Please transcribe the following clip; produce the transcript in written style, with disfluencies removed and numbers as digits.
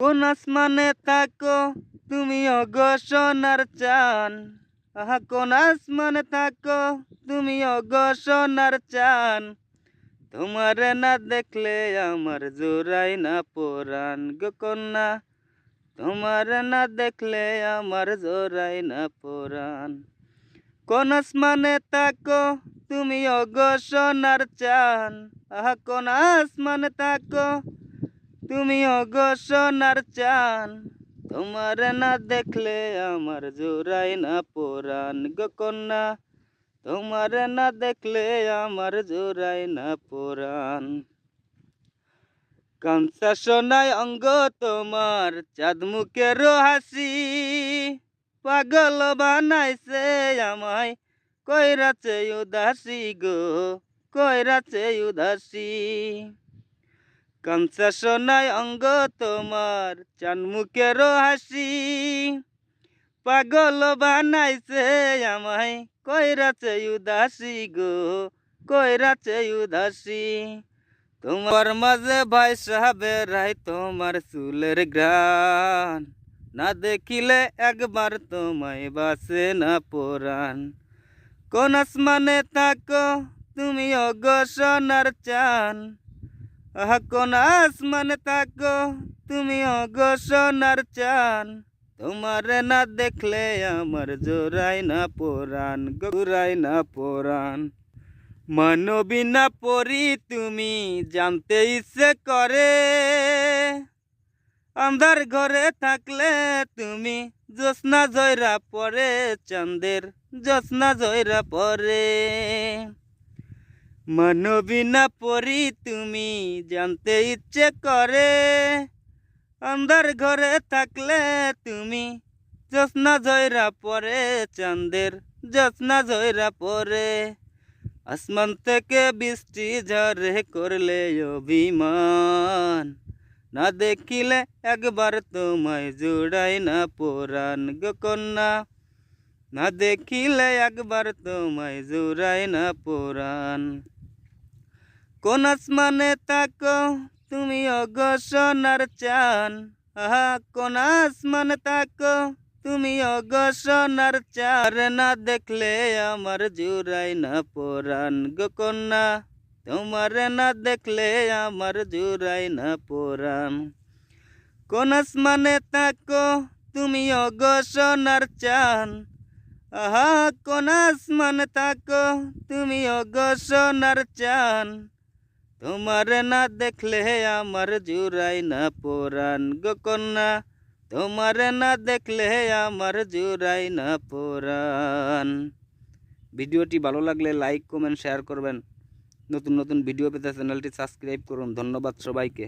কোন আসমানে থাকো তুমি ওগো সোনার চান, আহা কোন আসমানে থাকো তুমি ওগো সোনার চান। তোমারে না দেখলে আমার জোড়াই না পরাণ গো কন্যা, তোমারে না দেখলে আমার জোড়াই না পরাণ। কোন আসমানে থাকো তুমি ওগো সোনার চান, আহা কোন আসমানে থাকো তুমি ওগো সোনার চান। তোমারে না দেখলে আমার জোড়াই না পরাণ গো কন্যা, তোমারে না দেখলে আমার জোড়াই না পরাণ। কাঞ্চা সোনায় অঙ্গ তোমার, চাঁদ মুখের হাসি, পাগল বানাইছে আমায় কইরাছে উদাসী গো, কইরাছে উদাসী। কাঞ্চা সোনায় অঙ্গ তোমার, চাঁদ মুখের হাসি, পাগল বানাইছে আমায় কইরাছে উদাসী গো, কইরাছে উদাসী। তোমার মাঝে ভাই সাহেবের রায় তোমার চুলের গ্রান, না দেখিলে একবার তোমায় বাসে না পরাণ। কোন আসমানে থাকো তুমি ওগো সোনার চান, আহা কোন আসমানে থাকো তুমি ওগো সোনার চান। তোমারে না দেখলে আমার জোড়াই না পরাণ, জোড়াই না পরাণ। মানবী না পরি তুমি জানতে ইচ্ছে করে, আন্ধার ঘরে থাকলে তুমি জ্যোৎস্না জয়রা পরে, চাঁদের জ্যোৎস্না জয়রা পরে। মানবী না পরি তুমি জানতে ইচ্ছে করে, আন্ধার ঘরে থাকলে তুমি জ্যোৎস্না জয়রা পরে, চাঁদের জ্যোৎস্না জয়রা পরে। আসমান থেকে বৃষ্টি ঝরে করলে অভিমান, না দেখিলে একবার তোমায় জোড়াই না পরাণ গো কন্যা, না দেখিলে একবার তোমায় জোড়াই না পরাণ। কোন আসমানে থাকো তুমি ওগো সোনার চান, আহা কোন আসমানে থাকো তুমি ওগো সোনার চান। না দেখলে আমার জোড়াই না পরাণ গো কন্যা, তোমারে না দেখলে আমার জোড়াই না পরাণ। কোন আসমানে থাকো তুমি ওগো সোনার চান, আহা কোন আসমানে থাকো তুমি ওগো সোনার চান। তোমারে না দেখলে আমার জোড়াই না পরাণ গো কন্যা, তোমারে না দেখলে আমার জোড়াই না পরাণ। ভিডিওটি ভালো লাগলে লাইক কমেন্ট শেয়ার করবেন। নতুন নতুন ভিডিও পেতে চ্যানেলটি সাবস্ক্রাইব করুন। ধন্যবাদ সবাইকে।